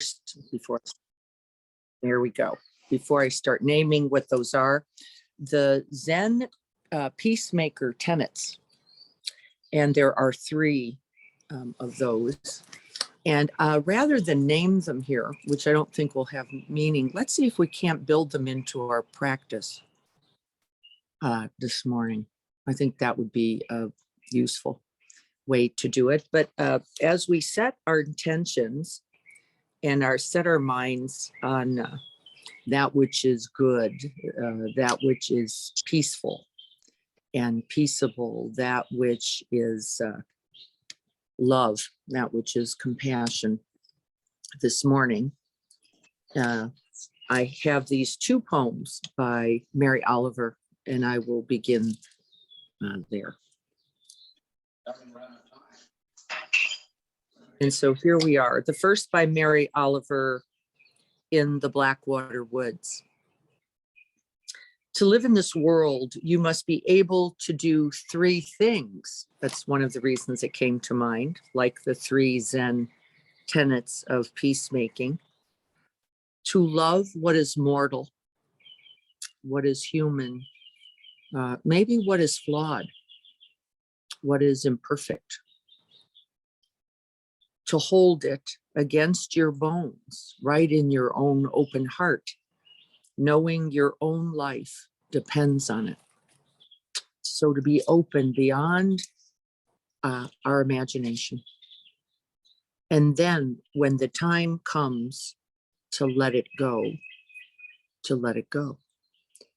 first, there we go. Before I start naming what those are, the Zen Peacemaker tenets. And there are 3 of those. And rather than name them here, which I don't think will have meaning, let's see if we can't build them into our practice this morning. I think that would be a useful way to do it. But as we set our intentions and set our minds on that which is good, that which is peaceful and peaceable, that which is love, that which is compassion. This morning, I have these 2 poems by Mary Oliver, and I will begin there. And so here we are. The first by Mary Oliver, In the Blackwater Woods. To live in this world, you must be able to do 3 things. That's one of the reasons it came to mind, like the 3 Zen tenets of peacemaking. To love what is mortal, what is human, maybe what is flawed, what is imperfect. To hold it against your bones, right in your own open heart, knowing your own life depends on it. So to be open beyond our imagination. And then when the time comes to let it go, to let it go.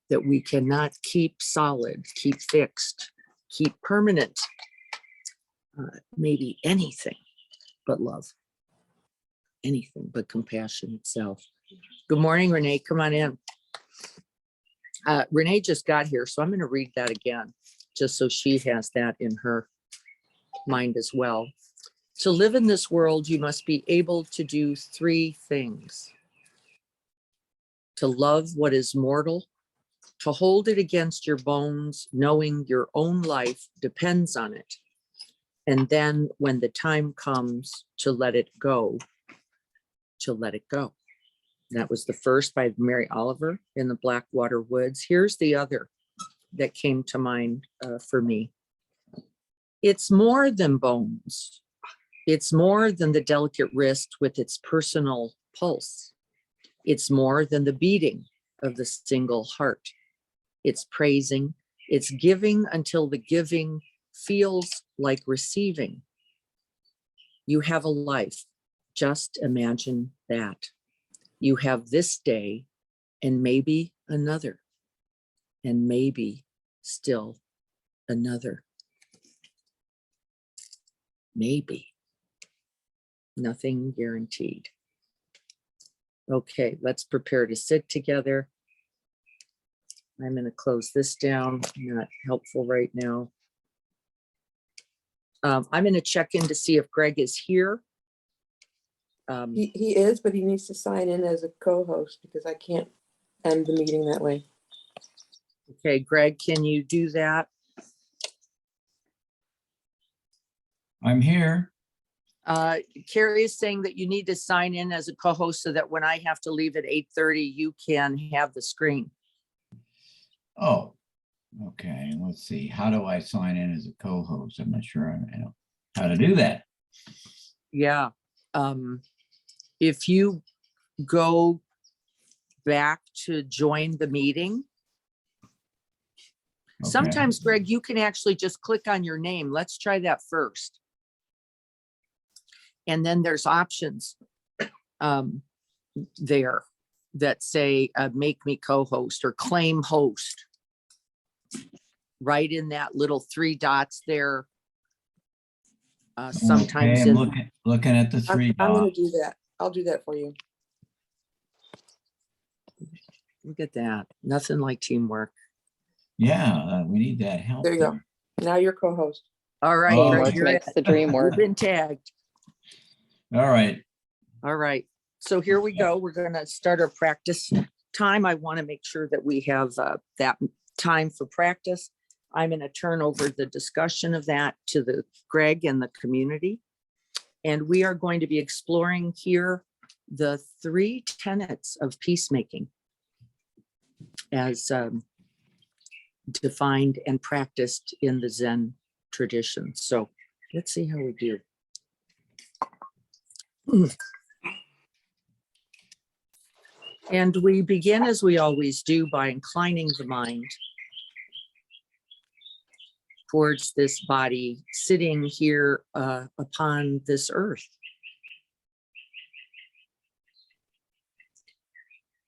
That we cannot keep solid, keep fixed, keep permanent, maybe anything but love, anything but compassion itself. Good morning, Renee, come on in. Renee just got here, so I'm going to read that again, just so she has that in her mind as well. To live in this world, you must be able to do 3 things. To love what is mortal, to hold it against your bones, knowing your own life depends on it. And then when the time comes to let it go, to let it go. That was the first by Mary Oliver, In the Blackwater Woods. Here's the other that came to mind for me. It's more than bones. It's more than the delicate wrist with its personal pulse. It's more than the beating of the single heart. It's praising, it's giving until the giving feels like receiving. You have a life, just imagine that. You have this day and maybe another, and maybe still another. Maybe. Nothing guaranteed. Okay, let's prepare to sit together. I'm going to close this down, not helpful right now. I'm going to check in to see if Greg is here. He is, but he needs to sign in as a co-host because I can't end the meeting that way. Okay, Greg, can you do that? I'm here. Carrie is saying that you need to sign in as a co-host so that when I have to leave at 8:30, you can have the screen. Oh, okay. Let's see. How do I sign in as a co-host? I'm not sure I know how to do that. Yeah. If you go back to join the meeting, Okay. sometimes, Greg, you can actually just click on your name. Let's try that first. And then there's options there that say make me co-host or claim host. Right in that little 3 dots there. Sometimes okay, I'm looking at the 3 dots. I'm going to do that. I'll do that for you. Look at that. Nothing like teamwork. Yeah, we need that help. There you go. Now you're co-host. All right. Oh, Greg, Teamwork you're makes it. the dream You've work. been tagged. All right. All right. So here we go. We're going to start our practice time. I want to make sure that we have that time for practice. I'm going to turn over the discussion of that to the Greg and the community. And we are going to be exploring here the 3 tenets of peacemaking as defined and practiced in the Zen tradition. So let's see how we do. And we begin, as we always do, by inclining the mind towards this body sitting here upon this earth.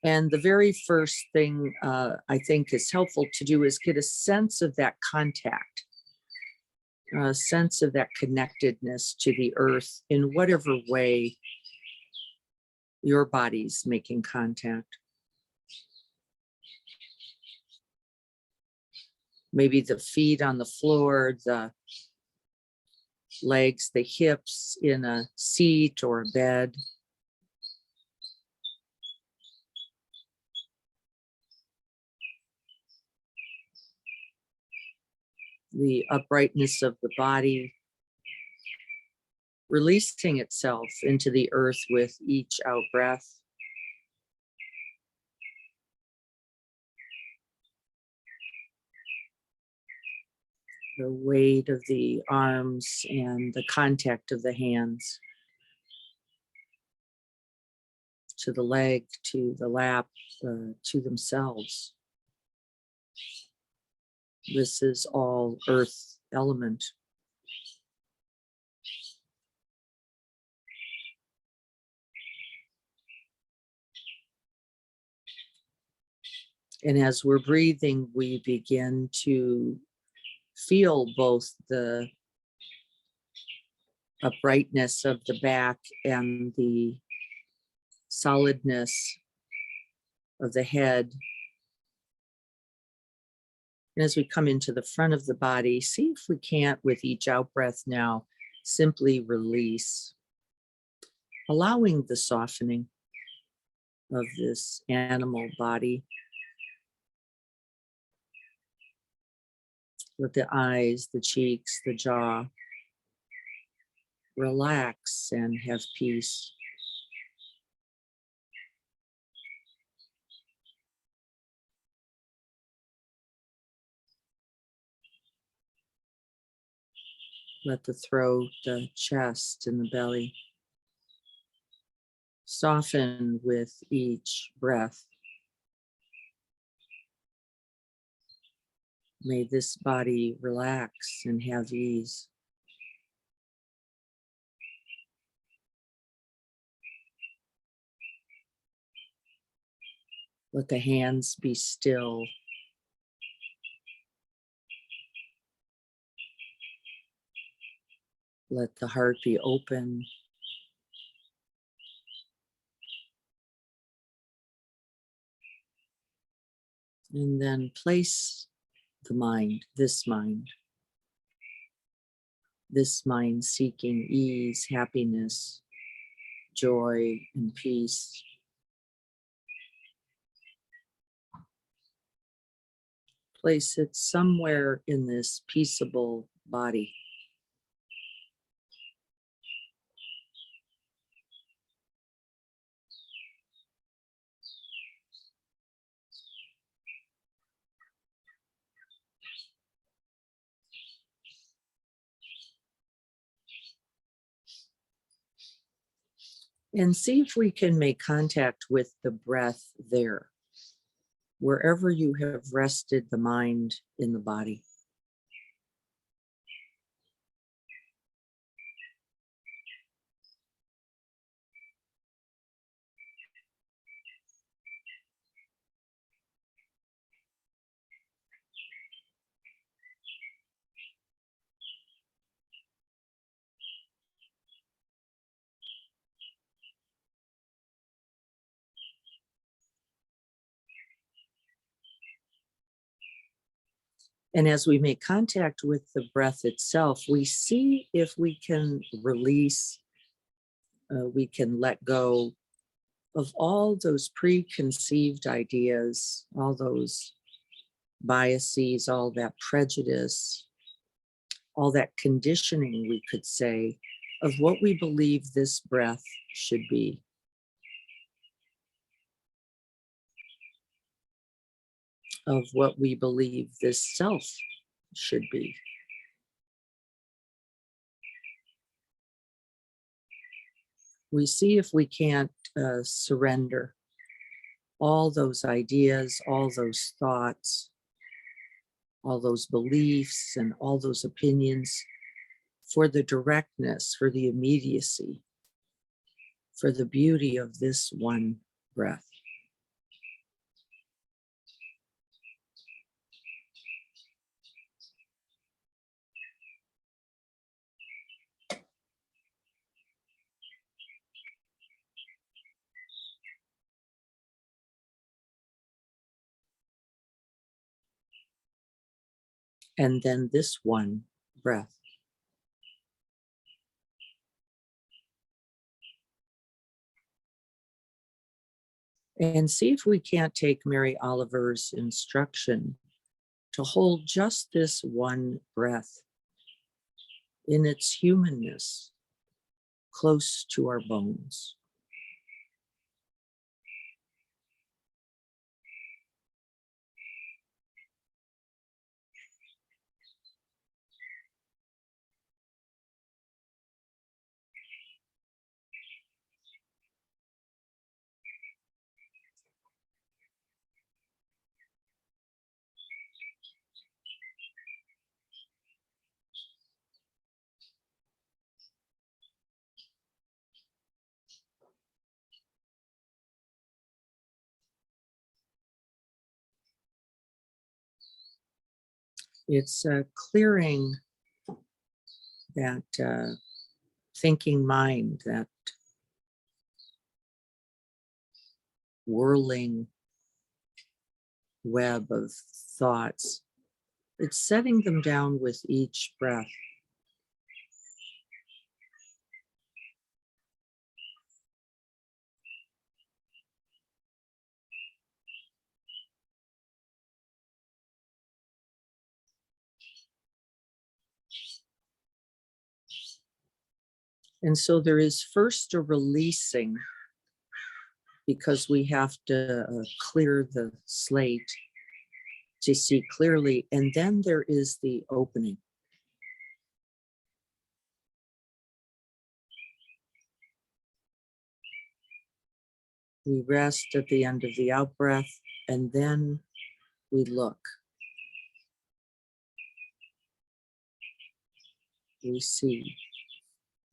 And the very first thing I think is helpful to do is get a sense of that contact, a sense of that connectedness to the earth in whatever way your body's making contact. Maybe the feet on the floor, the legs, the hips in a seat or a bed. The uprightness of the body, releasing itself into the earth with each out breath. The weight of the arms and the contact of the hands to the leg, to the lap, to themselves. This is all earth element. And as we're breathing, we begin to feel both the uprightness of the back and the solidness of the head. And as we come into the front of the body, see if we can't, with each out breath now, simply release, allowing the softening of this animal body. Let the eyes, the cheeks, the jaw relax and have peace. Let the throat, the chest, and the belly soften with each breath. May this body relax and have ease. Let the hands be still. Let the heart be open. And then place the mind, this mind seeking ease, happiness, joy, and peace. Place it somewhere in this peaceable body. And see if we can make contact with the breath there, wherever you have rested the mind in the body. And as we make contact with the breath itself, we see if we can release, we can let go of all those preconceived ideas, all those biases, all that prejudice, all that conditioning, we could say, of what we believe this breath should be. of what we believe this self should be. We see if we can't surrender all those ideas, all those thoughts, all those beliefs, and all those opinions for the directness, for the immediacy, for the beauty of this one breath. And then this one breath. And see if we can't take Mary Oliver's instruction to hold just this one breath in its humanness, close to our bones. It's clearing that thinking mind, that whirling web of thoughts. It's setting them down with each breath. And so there is first a releasing, because we have to clear the slate to see clearly. And then there is the opening. We rest at the end of the out breath, and then we look. We see,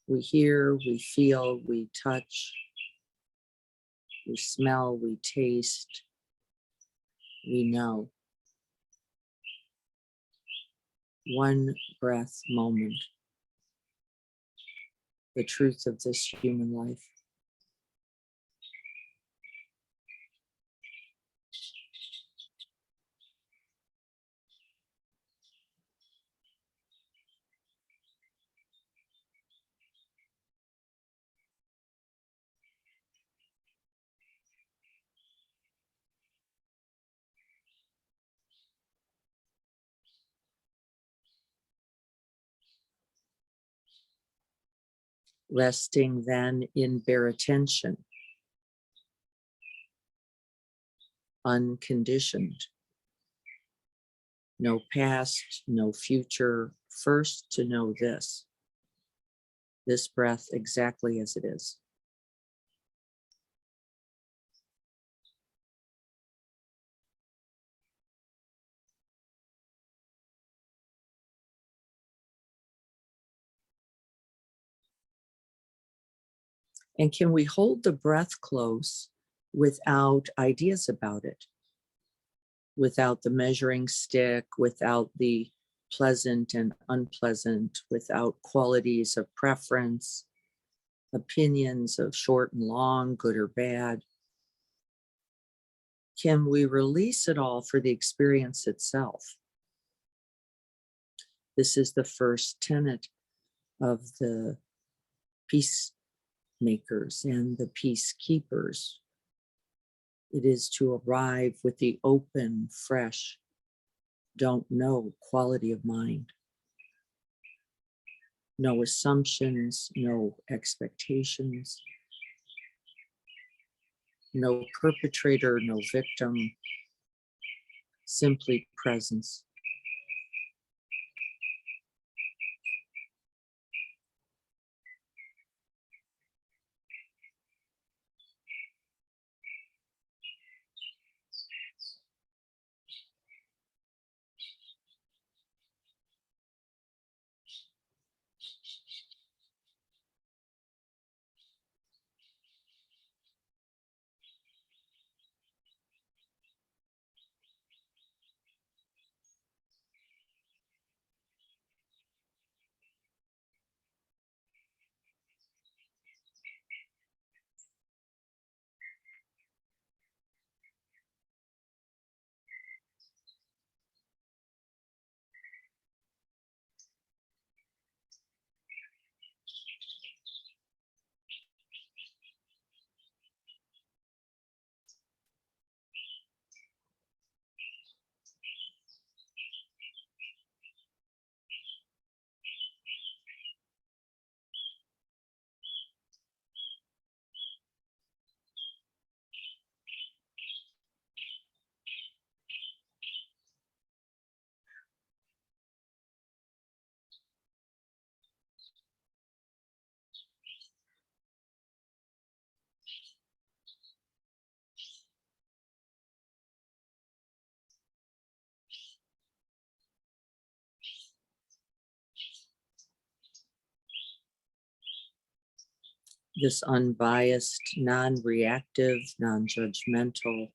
we hear, we feel, we touch, we smell, we taste, we know. One breath moment, the truth of this human life. Resting then in bare attention, unconditioned. No past, no future, first to know this breath exactly as it is. And can we hold the breath close without ideas about it? Without the measuring stick, without the pleasant and unpleasant, without qualities of preference, opinions of short and long, good or bad. Can we release it all for the experience itself? This is the first tenet of the peacemakers and the peacekeepers. It is to arrive with the open, fresh, don't know quality of mind. No assumptions, no expectations, no perpetrator, no victim, simply presence. This unbiased, non-reactive, non-judgmental,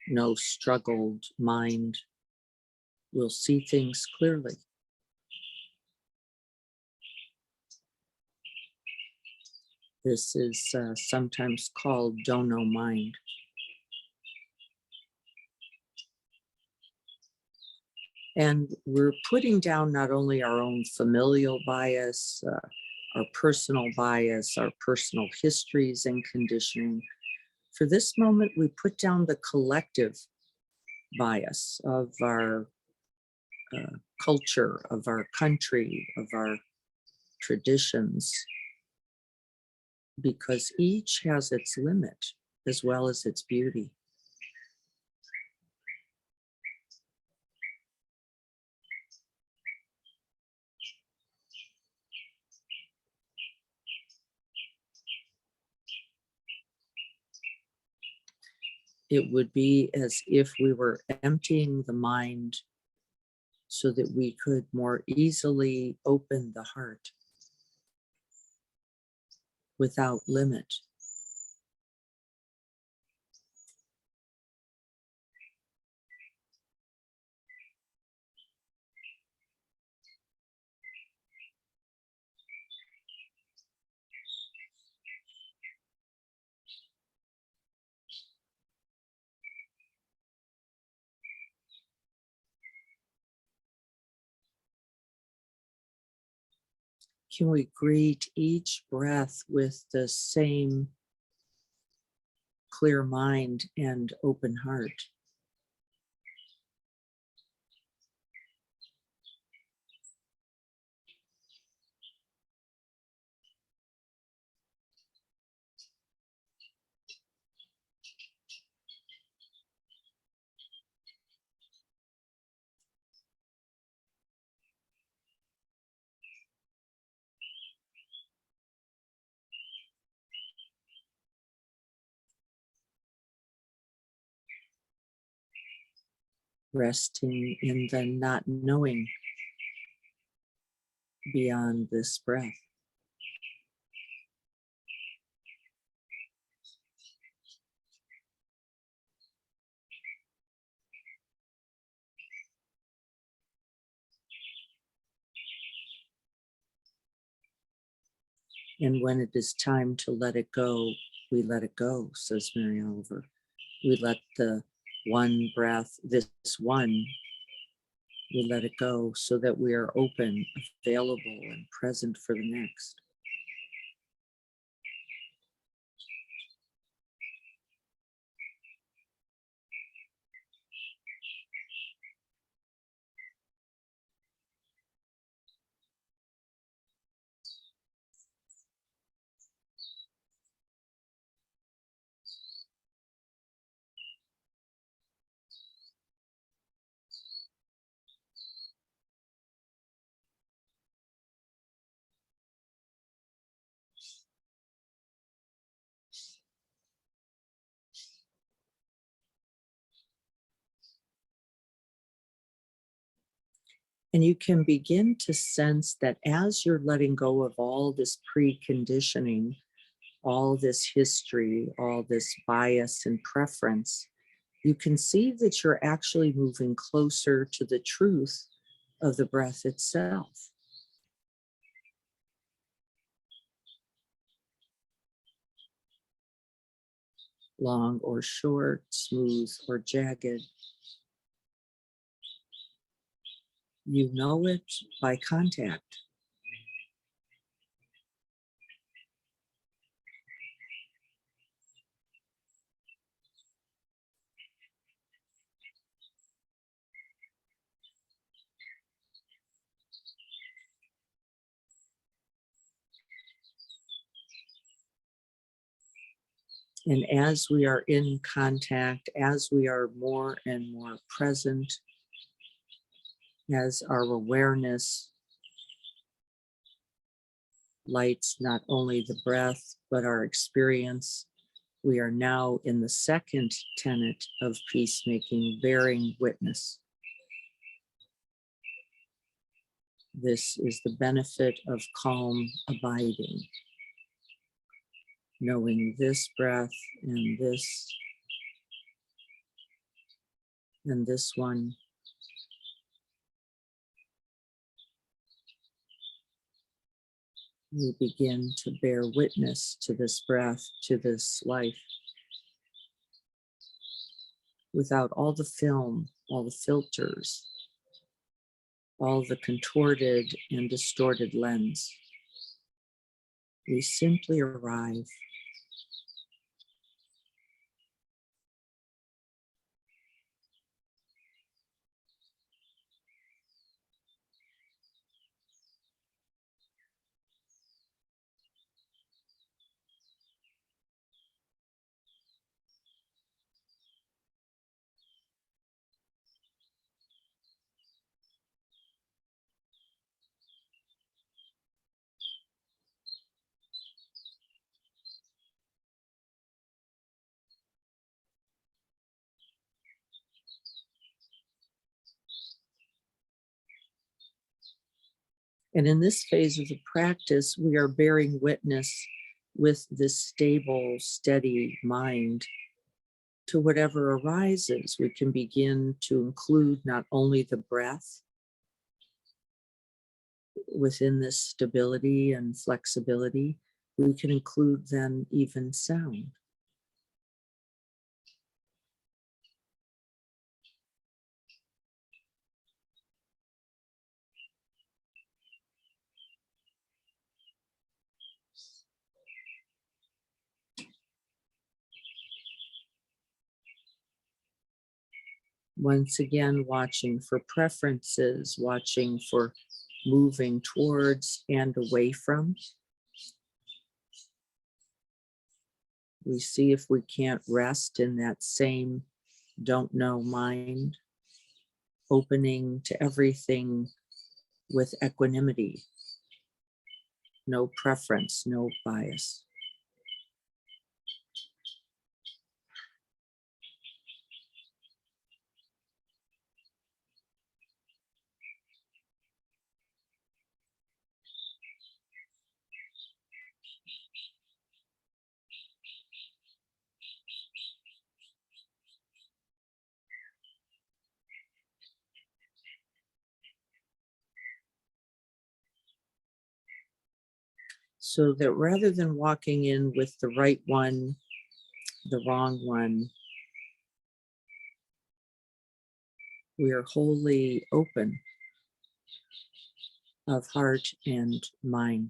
no struggled mind will see things clearly. This is sometimes called dono mind. And we're putting down not only our own familial bias, our personal bias, our personal histories and conditioning. For this moment, we put down the collective bias of our culture, of our country, of our traditions, because each has its limit as well as its beauty. It would be as if we were emptying the mind so that we could more easily open the heart without limit. Can we greet each breath with the same clear mind and open heart? Resting in the not knowing beyond this breath. And when it is time to let it go, we let it go, says Mary Oliver. We let the one breath, this one, we let it go so that we are open, available, and present for the next. And you can begin to sense that as you're letting go of all this preconditioning, all this history, all this bias and preference, you can see that you're actually moving closer to the truth of the breath itself. Long or short, smooth or jagged. You know it by contact. And as we are in contact, as we are more and more present, as our awareness lights not only the breath, but our experience, we are now in the second tenet of peacemaking, bearing witness. This is the benefit of calm abiding, knowing this breath and this one. We begin to bear witness to this breath, to this life, without all the film, all the filters, all the contorted and distorted lens. We simply arrive. And in this phase of the practice, we are bearing witness with this stable, steady mind to whatever arises. We can begin to include not only the breath within this stability and flexibility, we can include then even sound. Once again, watching for preferences, watching for moving towards and away from. We see if we can't rest in that same don't know mind, opening to everything with equanimity, no preference, no bias. So that rather than walking in with the right one, the wrong one, we are wholly open of heart and mind.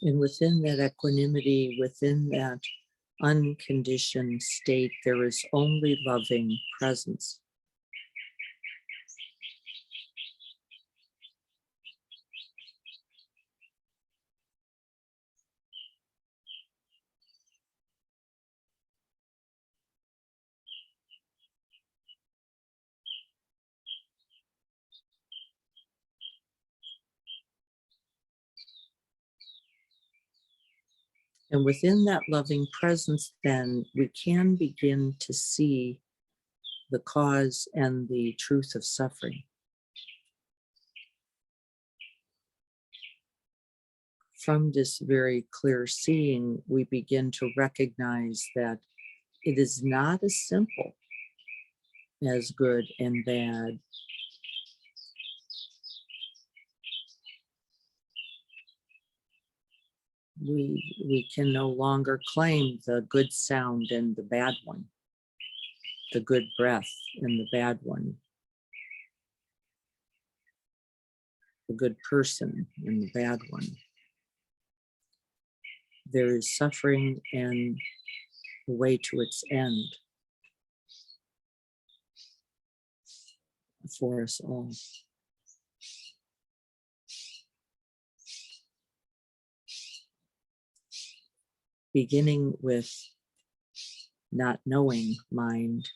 And within that equanimity, within that unconditioned state, there is only loving presence. And within that loving presence, then we can begin to see the cause and the truth of suffering. From this very clear seeing, we begin to recognize that it is not as simple as good and bad. We can no longer claim the good sound and the bad one, the good breath and the bad one, the good person and the bad one. There is suffering and a way to its end for us all. Beginning with not knowing mind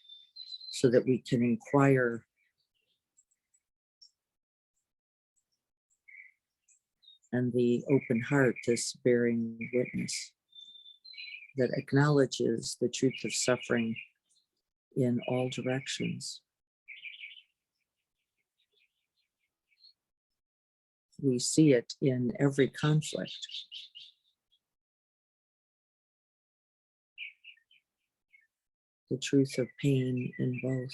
so that we can inquire and the open heart, this bearing witness that acknowledges the truth of suffering in all directions. We see it in every conflict. The truth of pain in both.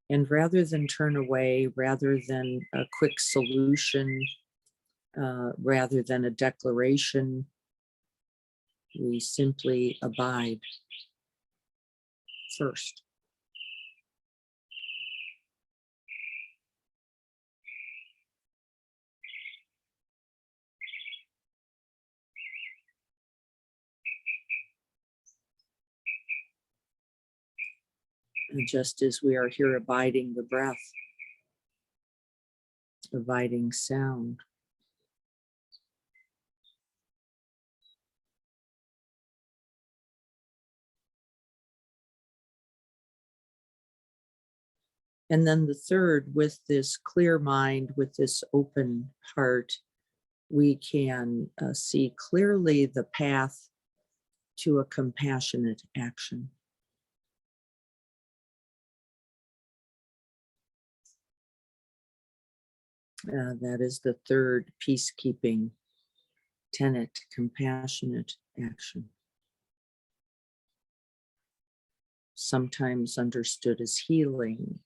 And rather than turn away, rather than a quick solution, rather than a declaration, we simply abide first. And just as we are here abiding the breath, abiding sound, and then the third, with this clear mind, with this open heart, we can see clearly the path to a compassionate action. That is the third peacekeeping tenet, compassionate action. Sometimes understood as healing,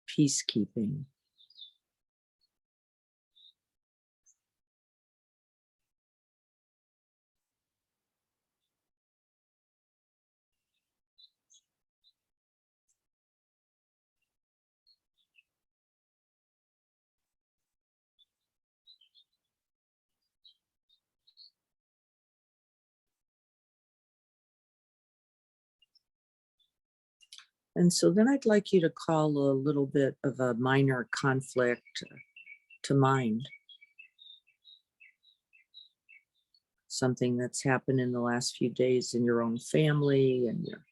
peacekeeping. And so then I'd like you to call a little bit of a minor conflict to mind. Something that's happened in the last few days in your own family and your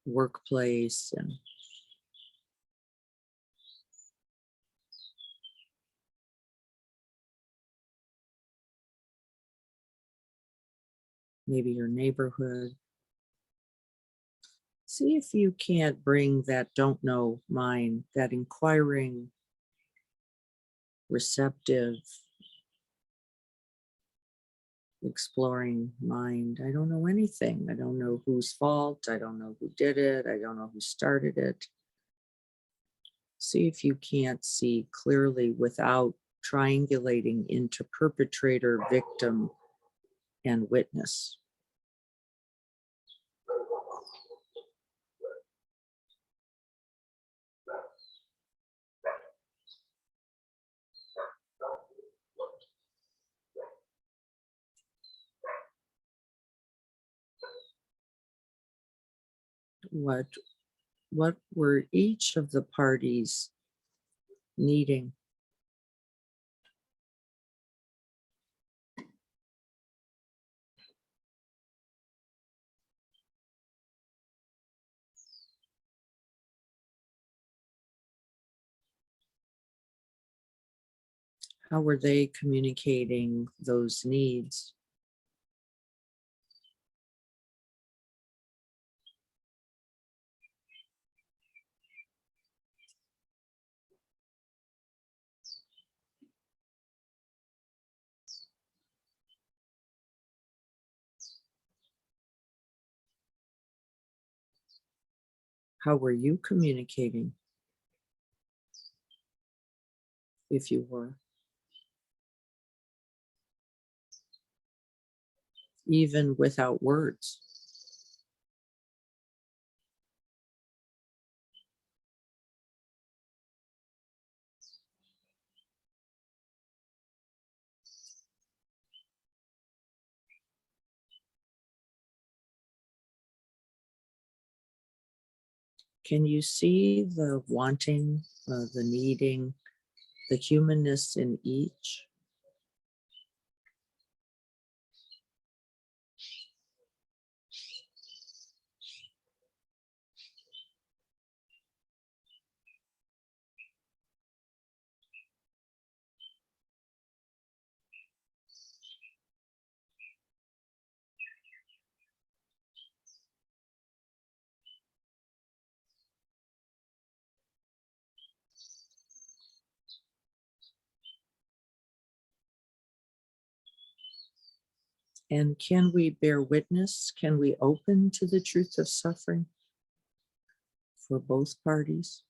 workplace, and maybe your neighborhood. See if you can't bring that don't know mind, that inquiring, receptive, exploring mind. I don't know anything. I don't know whose fault. I don't know who did it. I don't know who started it. See if you can't see clearly without triangulating into perpetrator, victim, and witness. what were each of the parties needing? How were they communicating those needs? How were you communicating, if you were? Even without words. Can you see the wanting, the needing, the humanness in each? And can we bear witness? Can we open to the truth of suffering for both parties?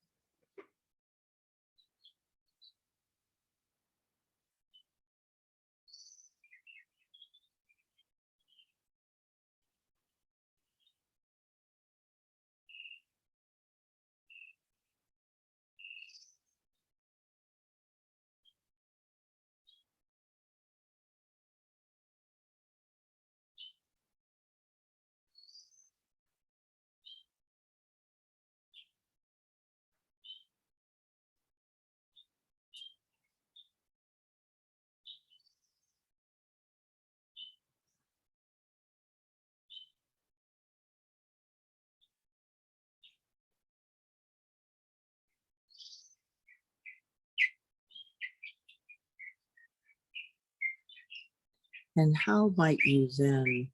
And how might you then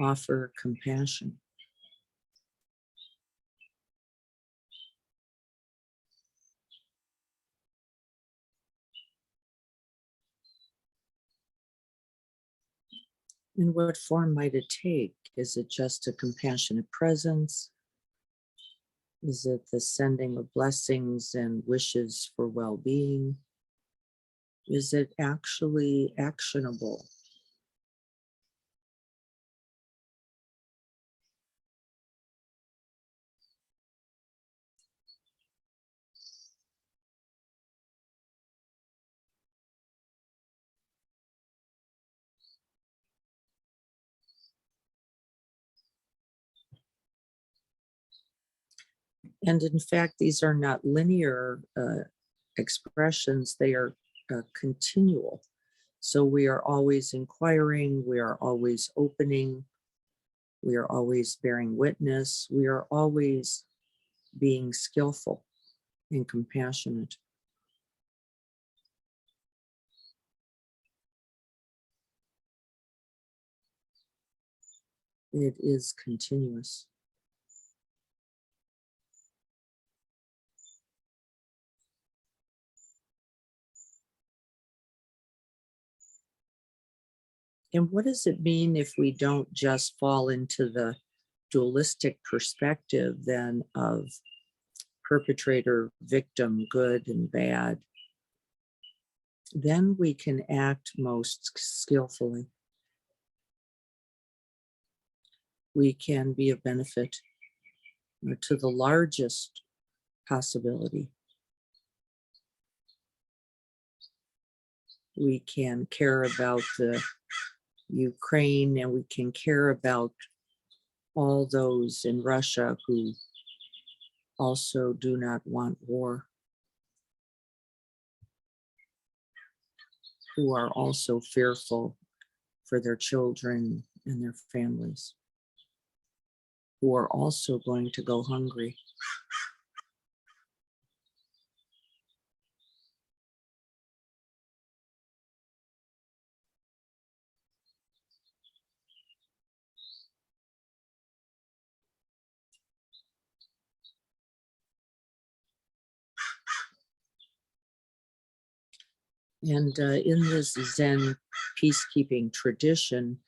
offer compassion? In what form might it take? Is it just a compassionate presence? Is it the sending of blessings and wishes for well-being? Is it actually actionable? And in fact, these are not linear expressions, they are continual. So we are always inquiring, we are always opening, we are always bearing witness, we are always being skillful and compassionate. It is continuous. And what does it mean if we don't just fall into the dualistic perspective then of perpetrator, victim, good and bad? Then we can act most skillfully. We can be of benefit to the largest possibility. We can care about the Ukraine and we can care about all those in Russia who also do not want war, who are also fearful for their children and their families, who are also going to go hungry. And in this Zen peacekeeping tradition,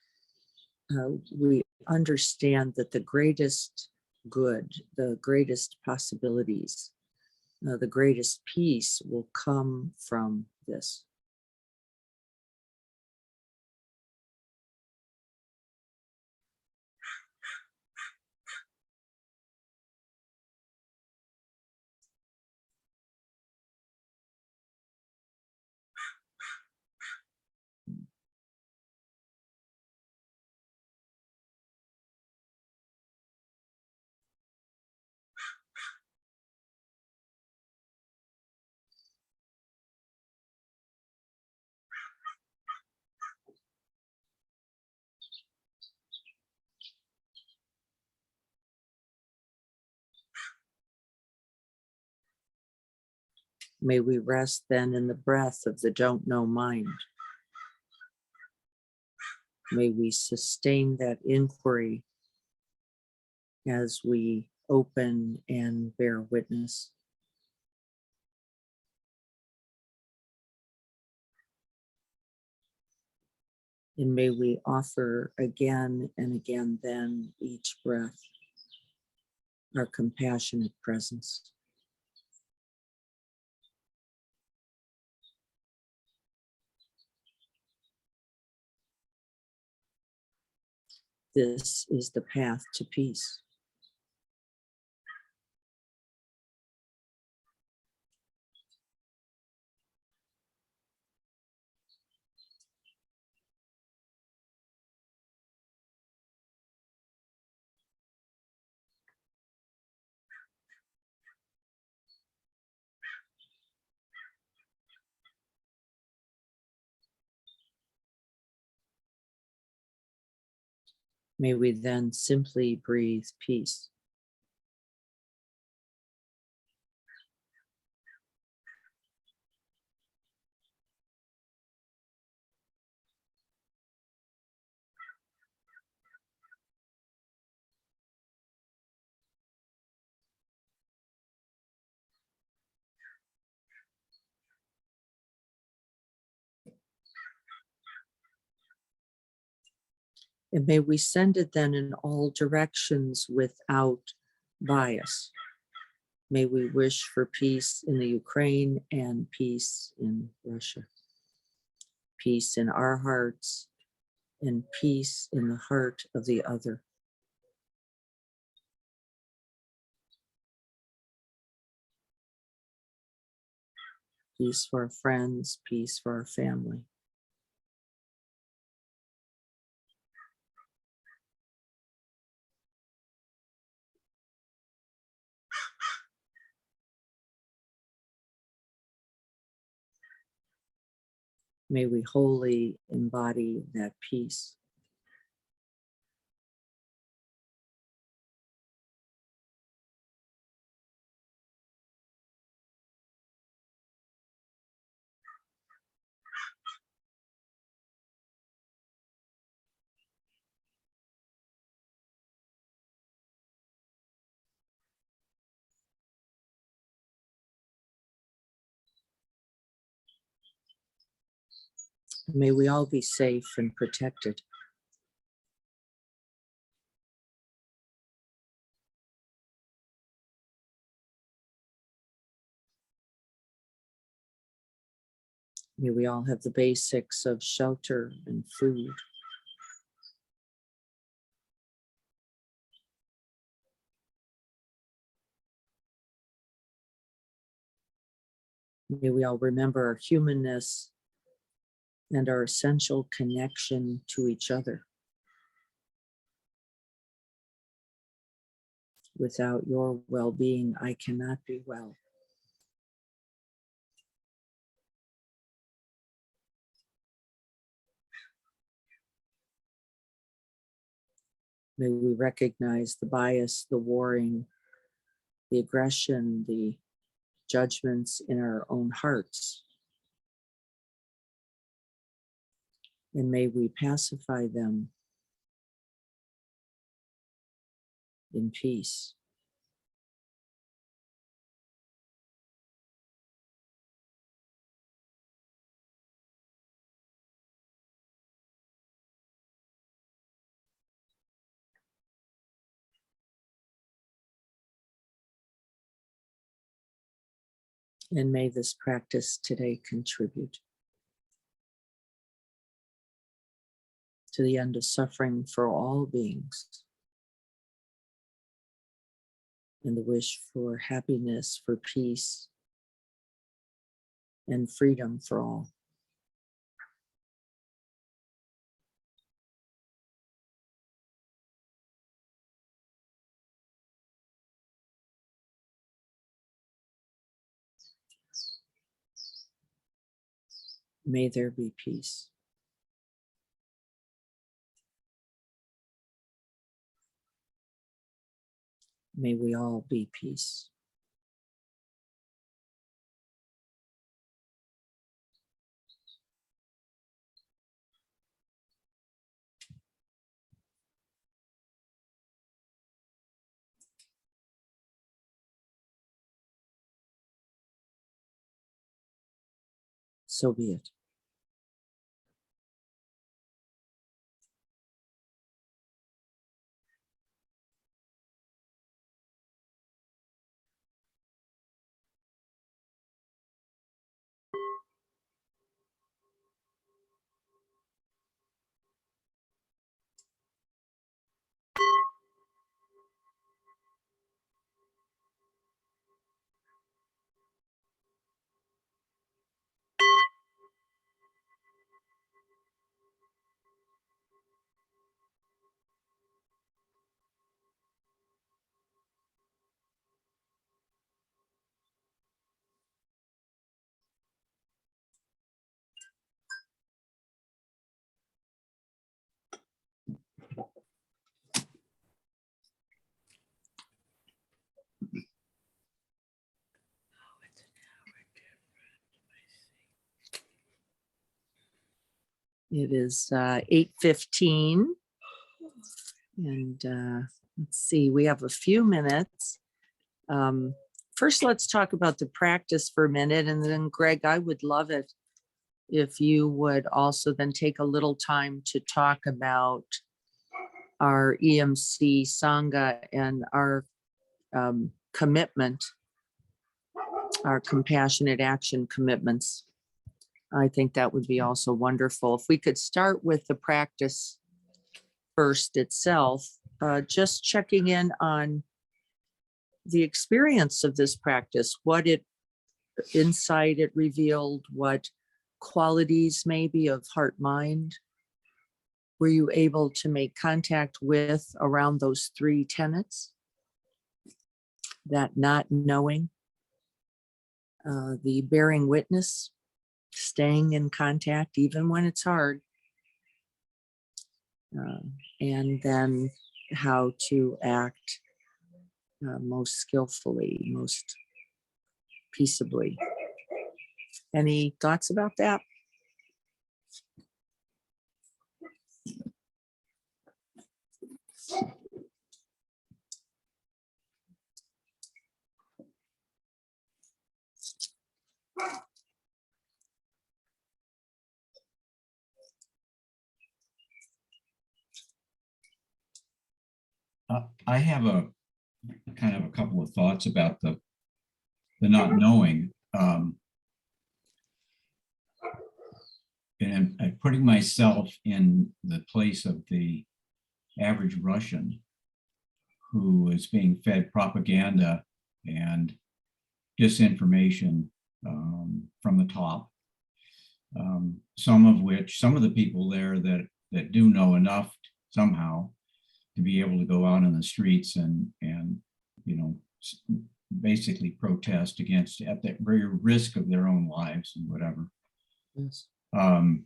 we understand that the greatest good, the greatest possibilities, the greatest peace will come from this. May we rest then in the breath of the don't know mind. May we sustain that inquiry as we open and bear witness. And may we offer again and again then each breath our compassionate presence. This is the path to peace. May we then simply breathe peace. And may we send it then in all directions without bias. May we wish for peace in the Ukraine and peace in Russia. Peace in our hearts and peace in the heart of the other. Peace for our friends, peace for our family. May we wholly embody that peace. May we all be safe and protected. May we all have the basics of shelter and food. May we all remember our humanness and our essential connection to each other. Without your well-being, I cannot be well. May we recognize the bias, the warring, the aggression, the judgments in our own hearts. And may we pacify them in peace. And may this practice today contribute to the end of suffering for all beings and the wish for happiness, for peace, and freedom for all. May there be peace. May we all be peace. So be it. It is 8:15, and let's see, we have a few minutes. First, let's talk about the practice for a minute, and then Greg, I would love it if you would also then take a little time to talk about our EMC Sangha and our commitment, our compassionate action commitments. I think that would be also wonderful. If we could start with the practice first itself, just checking in on the experience of this practice, what insight it revealed, what qualities maybe of heart mind were you able to make contact with around those three tenets? That not knowing, the bearing witness, staying in contact even when it's hard, and then how to act most skillfully, most peaceably. Any thoughts about that? I have a kind of a couple of thoughts about the not knowing. And putting myself in the place of the average Russian who is being fed propaganda and disinformation from the top. Some of the people there that do know enough somehow to be able to go out in the streets and basically protest against at the very risk of their own lives and whatever. Yes. And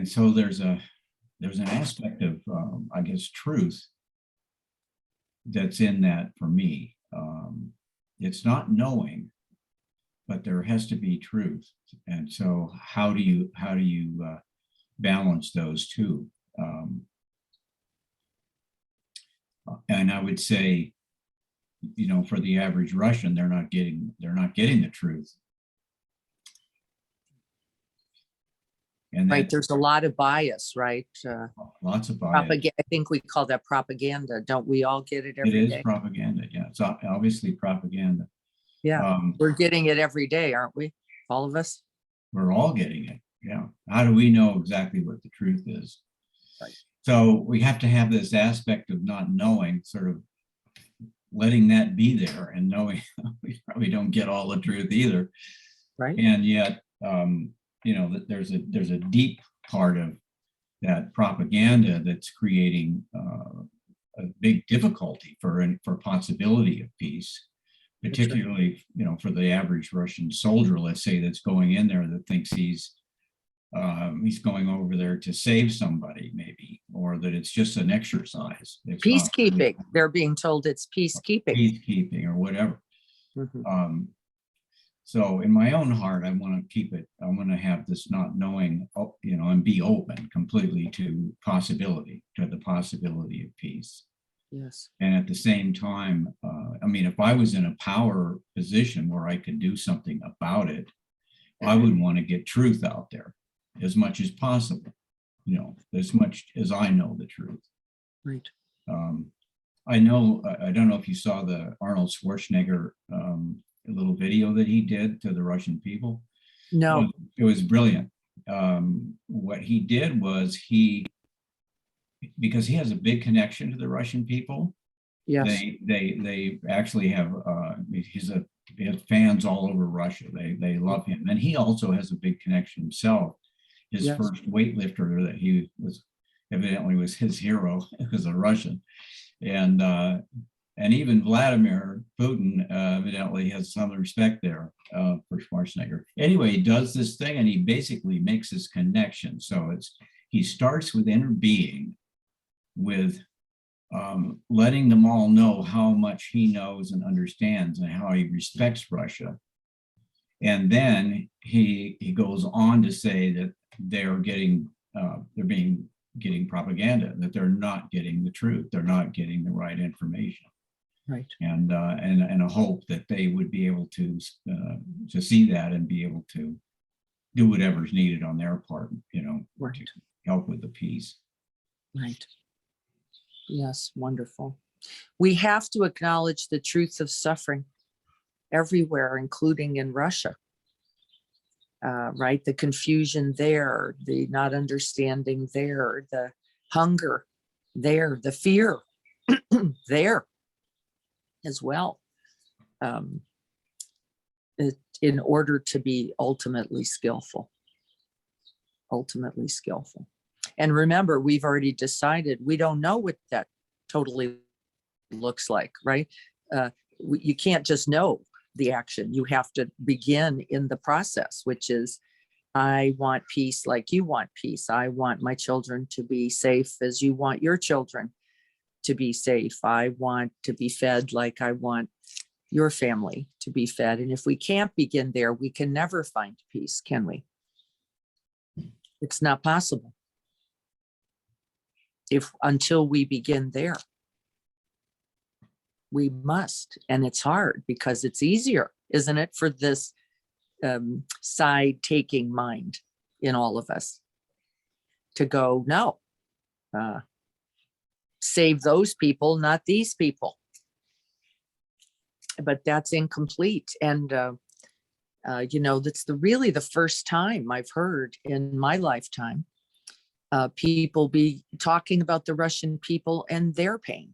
so there's an aspect of, I guess, truth that's in that for me. It's not knowing, but there has to be truth. And so how do you balance those two? And I would say, for the average Russian, they're not getting the truth. And Right. There's a lot of bias, right? Lots of bias. I think we call that propaganda. Don't we all get it every day? It is propaganda. Yeah, it's obviously propaganda. Yeah, we're getting it every day, aren't we? All of us. We're all getting it. Yeah. How do we know exactly what the truth is? Right. So we have to have this aspect of not knowing, sort of letting that be there, and knowing we probably don't get all the truth either. Right. And yet, that there's a deep part of that propaganda that's creating a big difficulty for possibility of peace, particularly for the average Russian soldier, let's say, that's going in there that thinks he's going over there to save somebody, maybe, or that it's just an exercise. It's peacekeeping. They're being told it's peacekeeping. Peacekeeping or whatever. Mm-hmm. So in my own heart, I want to keep it, I want to have this not knowing, and be open completely to the possibility of peace. Yes. And at the same time, if I was in a power position where I could do something about it, I would want to get truth out there as much as possible, as much as I know the truth. Right. I don't know if you saw the Arnold Schwarzenegger little video that he did to the Russian people. No. It was brilliant. What he did was because he has a big connection to the Russian people. Yes. They actually have he has fans all over Russia. They love him, and he also has a big connection himself. His first weightlifter that he was evidently was his hero was a Russian, and even Vladimir Putin evidently has some respect there for Schwarzenegger. Anyway, he does this thing, and he basically makes this connection. So he starts with inner being, with letting them all know how much he knows and understands and how he respects Russia. And then he goes on to say that they're getting propaganda, that they're not getting the truth, they're not getting the right information. Right. And a hope that they would be able to see that and be able to do whatever's needed on their part, Right. to help with the peace. Right. Yes, wonderful. We have to acknowledge the truth of suffering everywhere, including in Russia. Right? The confusion there, the not understanding there, the hunger there, the fear there as well, in order to be ultimately skillful. And remember, we've already decided we don't know what that totally looks like, right? You can't just know the action. You have to begin in the process, which is, I want peace like you want peace. I want my children to be safe as you want your children to be safe. I want to be fed like I want your family to be fed. And if we can't begin there, we can never find peace, can we? It's not possible until we begin there. We must, and it's hard because it's easier, isn't it, for this side-taking mind in all of us to go, no, save those people, not these people. But that's incomplete. And, that's really the first time I've heard in my lifetime people be talking about the Russian people and their pain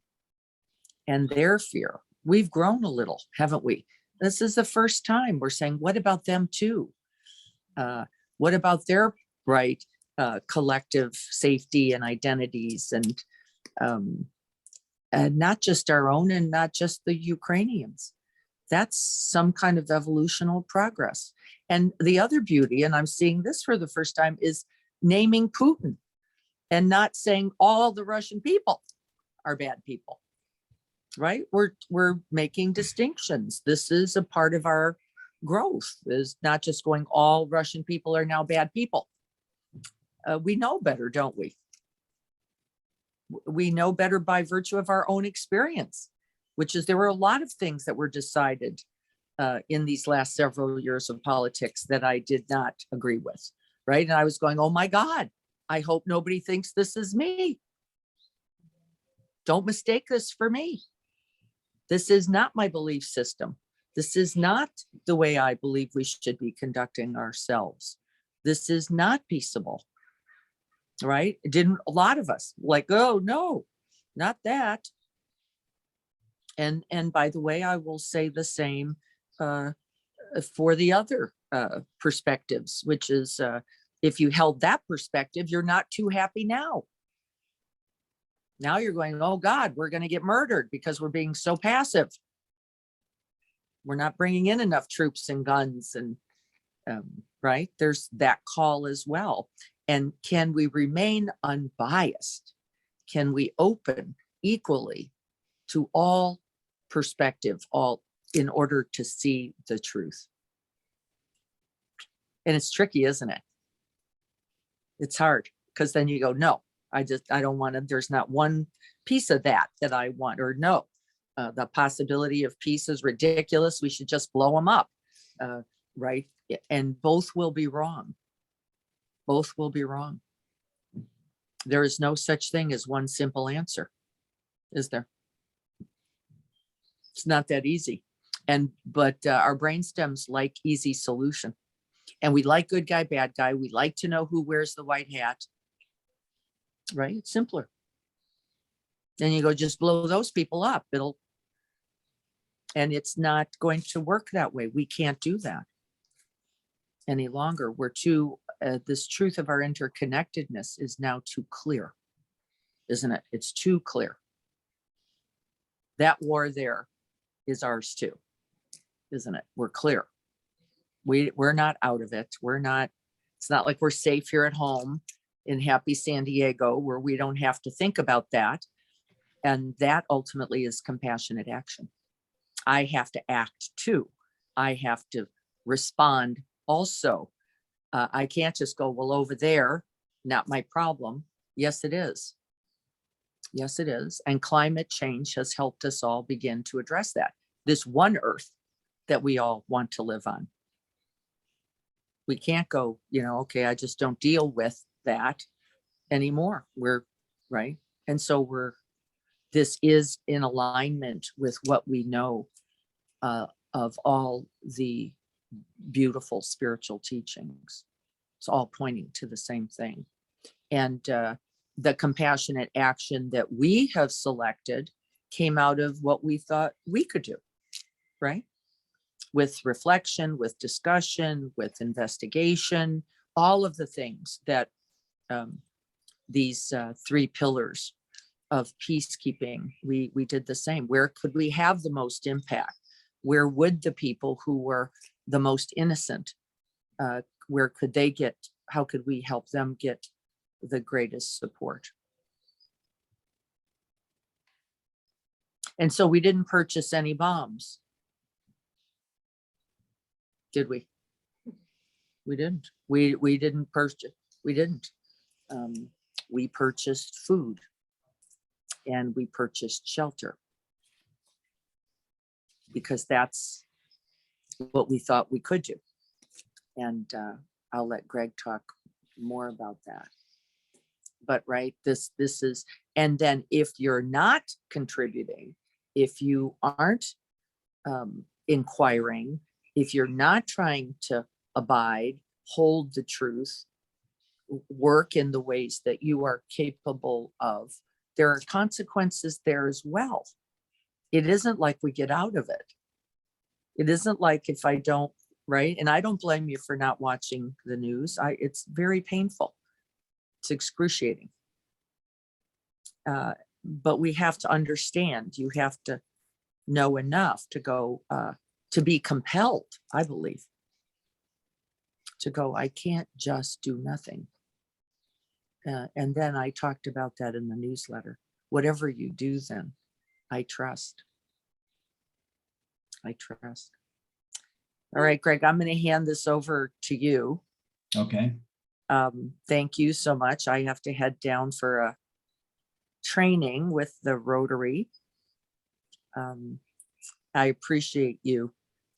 and their fear. We've grown a little, haven't we? This is the first time we're saying, what about them too? What about their collective safety and identities? And and not just our own and not just the Ukrainians. That's some kind of evolutional progress. And the other beauty, and I'm seeing this for the first time, is naming Putin and not saying all the Russian people are bad people, right? We're making distinctions. This is a part of our growth, is not just going all Russian people are now bad people. We know better, don't we? We know better by virtue of our own experience, which is there were a lot of things that were decided in these last several years of politics that I did not agree with, right? And I was going, oh my God, I hope nobody thinks this is me. Don't mistake this for me. This is not my belief system. This is not the way I believe we should be conducting ourselves. This is not peaceable. Right? It didn't, a lot of us like, oh no, not that. And by the way, I will say the same for the other perspectives, which is if you held that perspective, you're not too happy now. Now you're going, oh God, we're going to get murdered because we're being so passive. We're not bringing in enough troops and guns, and right? There's that call as well. And can we remain unbiased? Can we open equally to all perspective, all in order to see the truth? And it's tricky, isn't it? It's hard because then you go, no, I don't want to, there's not one piece of that I want, or no, the possibility of peace is ridiculous. We should just blow them up, right? And both will be wrong. Both will be wrong. There is no such thing as one simple answer, is there? It's not that easy. But our brainstems like easy solution. And we like good guy, bad guy. We like to know who wears the white hat, right? It's simpler. Then you go, just blow those people up. And it's not going to work that way. We can't do that any longer. We're too, this truth of our interconnectedness is now too clear, isn't it? It's too clear. That war there is ours too, isn't it? We're clear. We're not out of it. We're not, it's not like we're safe here at home in happy San Diego where we don't have to think about that. And that ultimately is compassionate action. I have to act too. I have to respond also. I can't just go, well, over there, not my problem. Yes, it is. Yes, it is. And climate change has helped us all begin to address that. This one earth that we all want to live on. We can't go, okay, I just don't deal with that anymore. We're right. And so this is in alignment with what we know of all the beautiful spiritual teachings. It's all pointing to the same thing. And the compassionate action that we have selected came out of what we thought we could do, right? With reflection, with discussion, with investigation, all of the things that these three pillars of peacekeeping, we did the same. Where could we have the most impact? Where would the people who were the most innocent, where could they get, how could we help them get the greatest support? And so we didn't purchase any bombs. Did we? We didn't. We didn't purchase. We didn't. We purchased food and we purchased shelter because that's what we thought we could do. And I'll let Greg talk more about that. But right, this is, and then if you're not contributing, if you aren't inquiring, if you're not trying to abide, hold the truth, work in the ways that you are capable of, there are consequences there as well. It isn't like we get out of it. It isn't like if I don't, right? And I don't blame you for not watching the news. It's very painful. It's excruciating. but we have to understand, you have to know enough to go, to be compelled, I believe, to go, I can't just do nothing. And then I talked about that in the newsletter. Whatever you do, then I trust. I trust. All right, Greg, I'm going to hand this over to you. Okay. Thank you so much. I have to head down for a training with the Rotary. I appreciate you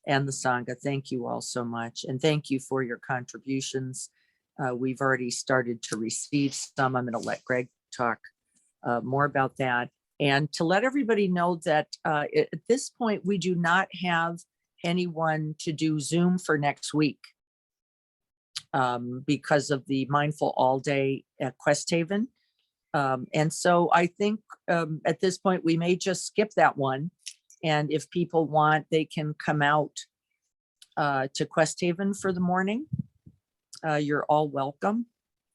and the Sangha. Thank you all so much. And thank you for your contributions. We've already started to receive some. I'm going to let Greg talk more about that. And to let everybody know that at this point, we do not have anyone to do Zoom for next week because of the Mindful All Day at Quest Haven. And so I think at this point, we may just skip that one. And if people want, they can come out to Quest Haven for the morning. You're all welcome.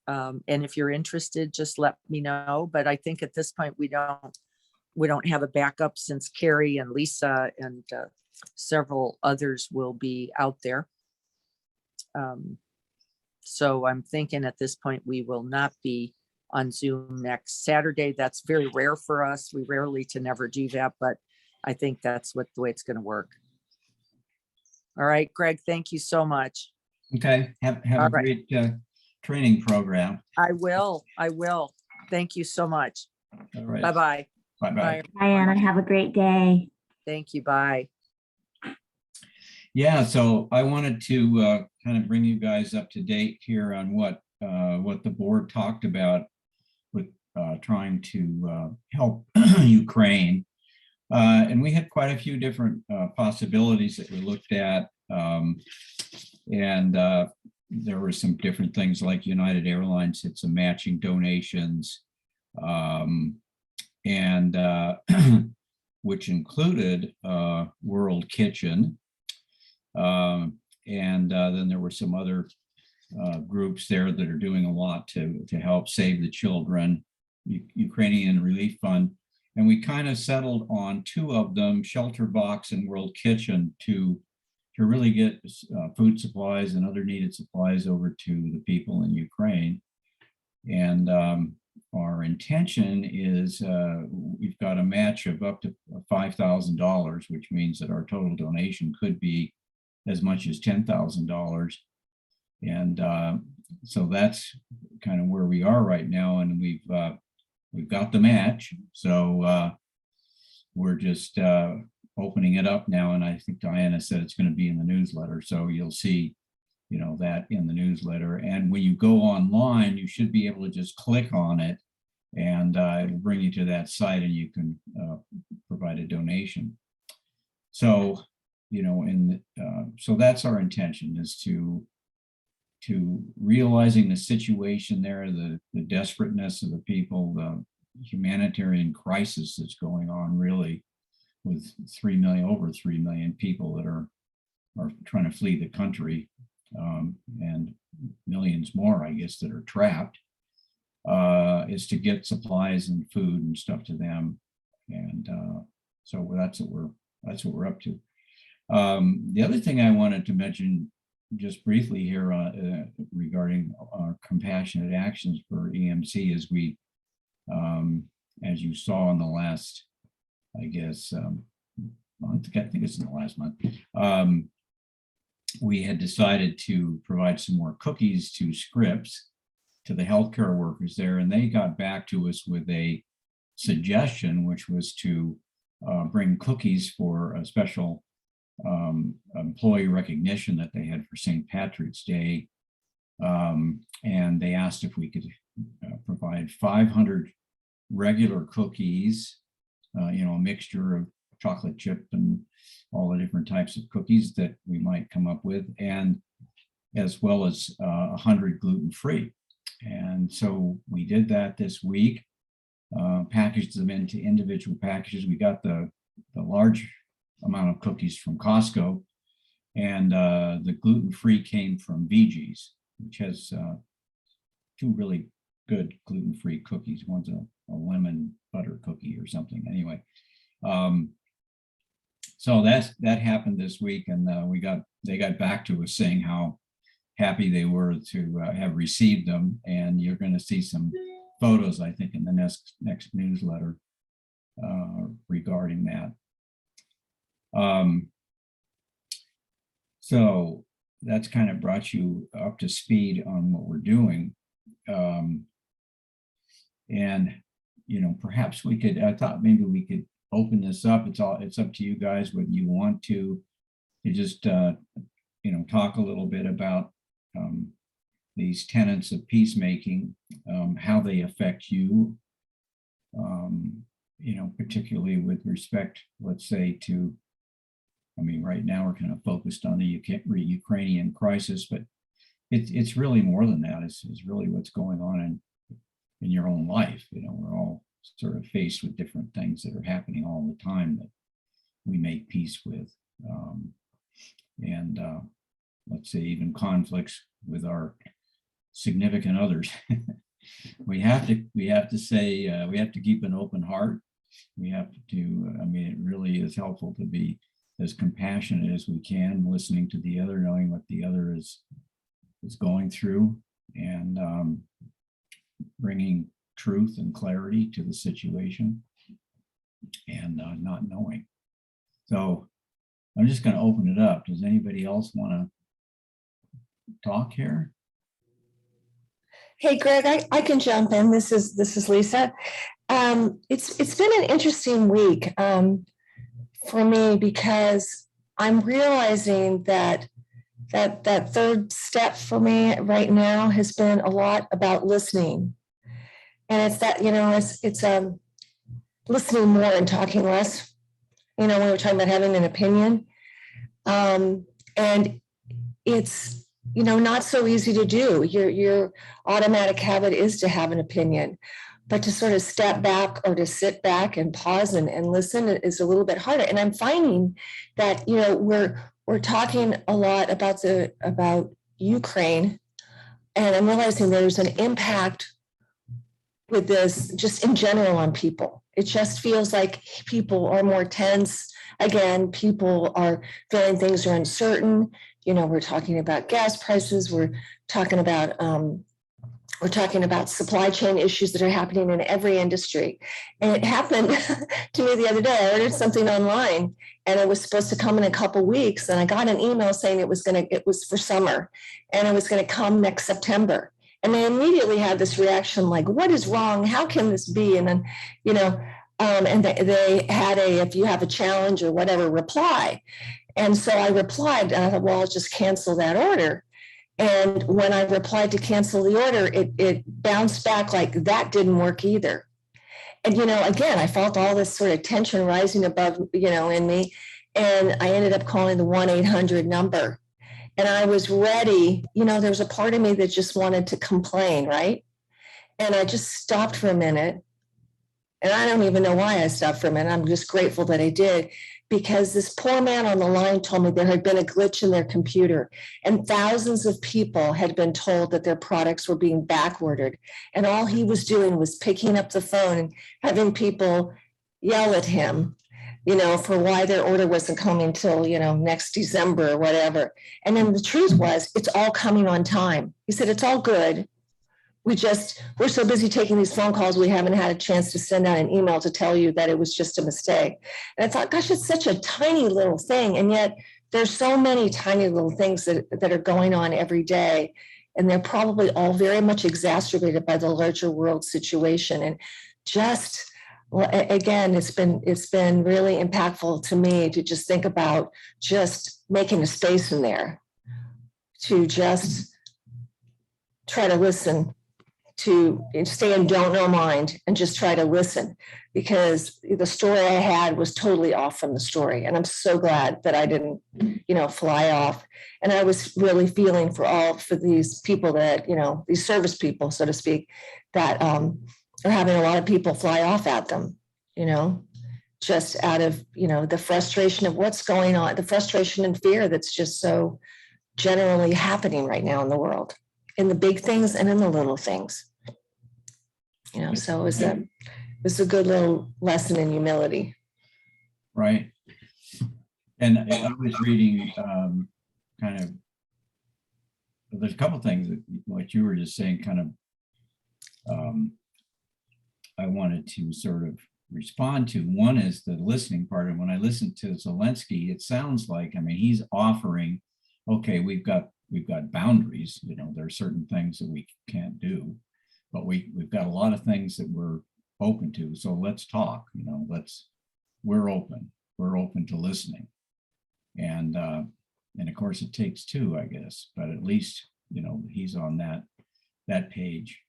And if you're interested, just let me know. But I think at this point, we don't have a backup since Carrie and Lisa and several others will be out there. So I'm thinking at this point, we will not be on Zoom next Saturday. That's very rare for us. We rarely to never do that, but I think that's the way it's going to work. All right, Greg, thank you so much. Okay. Have a great training program. I will. Thank you so much. All right. Bye-bye. Bye-bye. Bye, Anna. Have a great day. Thank you. Bye. Yeah, so I wanted to kind of bring you guys up to date here on what the board talked about with trying to help Ukraine. And we had quite a few different possibilities that we looked at. And there were some different things like United Airlines had some matching donations, and which included World Kitchen. And then there were some other groups there that are doing a lot to help save the children, Ukrainian Relief Fund. And we kind of settled on two of them, Shelter Box and World Kitchen, to really get food supplies and other needed supplies over to the people in Ukraine. And our intention is we've got a match of up to $5,000, which means that our total donation could be as much as $10,000. And so that's kind of where we are right now. And we've got the match. So we're just opening it up now. And I think Diana said it's going to be in the newsletter. So you'll see, that in the newsletter. And when you go online, you should be able to just click on it and it'll bring you to that site and you can provide a donation. So, so that's our intention, is to realizing the situation there, the desperateness of the people, the humanitarian crisis that's going on, really, with over 3 million people that are trying to flee the country, and millions more, I guess, that are trapped, is to get supplies and food and stuff to them. And so that's what we're up to. The other thing I wanted to mention just briefly here regarding our compassionate actions for EMC is we, as you saw in the last, I guess, month, I think it's in the last month, we had decided to provide some more cookies to Scripps, to the healthcare workers there, and they got back to us with a suggestion, which was to bring cookies for a special employee recognition that they had for St. Patrick's Day. And they asked if we could provide 500 regular cookies, a mixture of chocolate chip and all the different types of cookies that we might come up with, and as well as 100 gluten-free. And so we did that this week, packaged them into individual packages. We got the large amount of cookies from Costco, and the gluten-free came from VG's, which has two really good gluten-free cookies. One's a lemon butter cookie or something. Anyway, so that happened this week, and they got back to us saying how happy they were to have received them. And you're going to see some photos, I think, in the next newsletter regarding that. So that's kind of brought you up to speed on what we're doing. And, you know, perhaps we could, I thought maybe we could open this up. It's up to you guys whether you want to just, you know, talk a little bit about these tenets of peacemaking, how they affect you, you know, particularly with respect, let's say, to, I mean, right now we're kind of focused on the Ukrainian crisis, but it's really more than that. It's really what's going on in your own life. You know, we're all sort of faced with different things that are happening all the time that we make peace with. And let's say even conflicts with our significant others. we have to say, we have to keep an open heart. We have to, I mean, it really is helpful to be as compassionate as we can, listening to the other, knowing what the other is going through, and bringing truth and clarity to the situation, and not knowing. So I'm just going to open it up. Does anybody else want to talk here? Hey, Greg, I can jump in. This is Lisa. It's been an interesting week for me, because I'm realizing that third step for me right now has been a lot about listening. And it's that, you know, it's listening more and talking less. You know, when we're talking about having an opinion, and it's, you know, not so easy to do. Your automatic habit is to have an opinion, but to sort of step back or to sit back and pause and listen is a little bit harder. And I'm finding that, you know, we're talking a lot about Ukraine, and I'm realizing there's an impact with this just in general on people. It just feels like people are more tense. Again, people are feeling things are uncertain. You know, we're talking about gas prices. We're talking about supply chain issues that are happening in every industry. And it happened to me the other day. I ordered something online, and it was supposed to come in a couple weeks. And I got an email saying it was for summer, and it was going to come next September. And I immediately had this reaction like, what is wrong? How can this be? And then, you know, and they had if you have a challenge or whatever, reply. And so I replied, and I thought, well, I'll just cancel that order. And when I replied to cancel the order, it bounced back like that didn't work either. And, you know, again, I felt all this sort of tension rising above, you know, in me. And I ended up calling the 1-800 number. And I was ready, you know, there was a part of me that just wanted to complain, right? And I just stopped for a minute. And I don't even know why I stopped for a minute. I'm just grateful that I did, because this poor man on the line told me there had been a glitch in their computer, and thousands of people had been told that their products were being backordered. And all he was doing was picking up the phone and having people yell at him, you know, for why their order wasn't coming till, you know, next December or whatever. And then the truth was, it's all coming on time. He said, it's all good. We're so busy taking these phone calls, we haven't had a chance to send out an email to tell you that it was just a mistake. And I thought, gosh, it's such a tiny little thing. And yet there's so many tiny little things that are going on every day. And they're probably all very much exacerbated by the larger world situation. And just, again, it's been really impactful to me to just think about just making a space in there to just try to listen, to stay in don't know mind and just try to listen, because the story I had was totally off from the story. And I'm so glad that I didn't, you know, fly off. And I was really feeling for these people that, you know, these service people, so to speak, that are having a lot of people fly off at them, you know, just out of, you know, the frustration of what's going on, the frustration and fear that's just so generally happening right now in the world, in the big things and in the little things. So it was a good little lesson in humility. Right. And I was reading kind of, there's a couple things that, like you were just saying, kind of, I wanted to sort of respond to. One is the listening part. And when I listen to Zelensky, it sounds like, I mean, he's offering, okay, we've got boundaries, there are certain things that we can't do, but we've got a lot of things that we're open to. So let's talk, we're open to listening. And of course it takes two, I guess, but at least, he's on that page.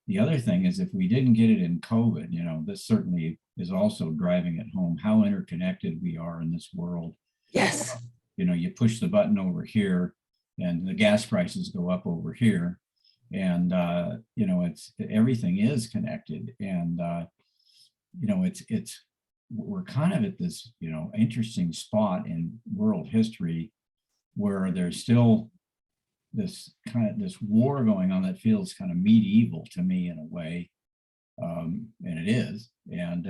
The other thing is, if we didn't get it in COVID, this certainly is also driving it home, how interconnected we are in this world. Yes. You push the button over here and the gas prices go up over here. And, everything is connected. And, we're kind of at this, interesting spot in world history where there's still this war going on that feels kind of medieval to me in a way, and it is, and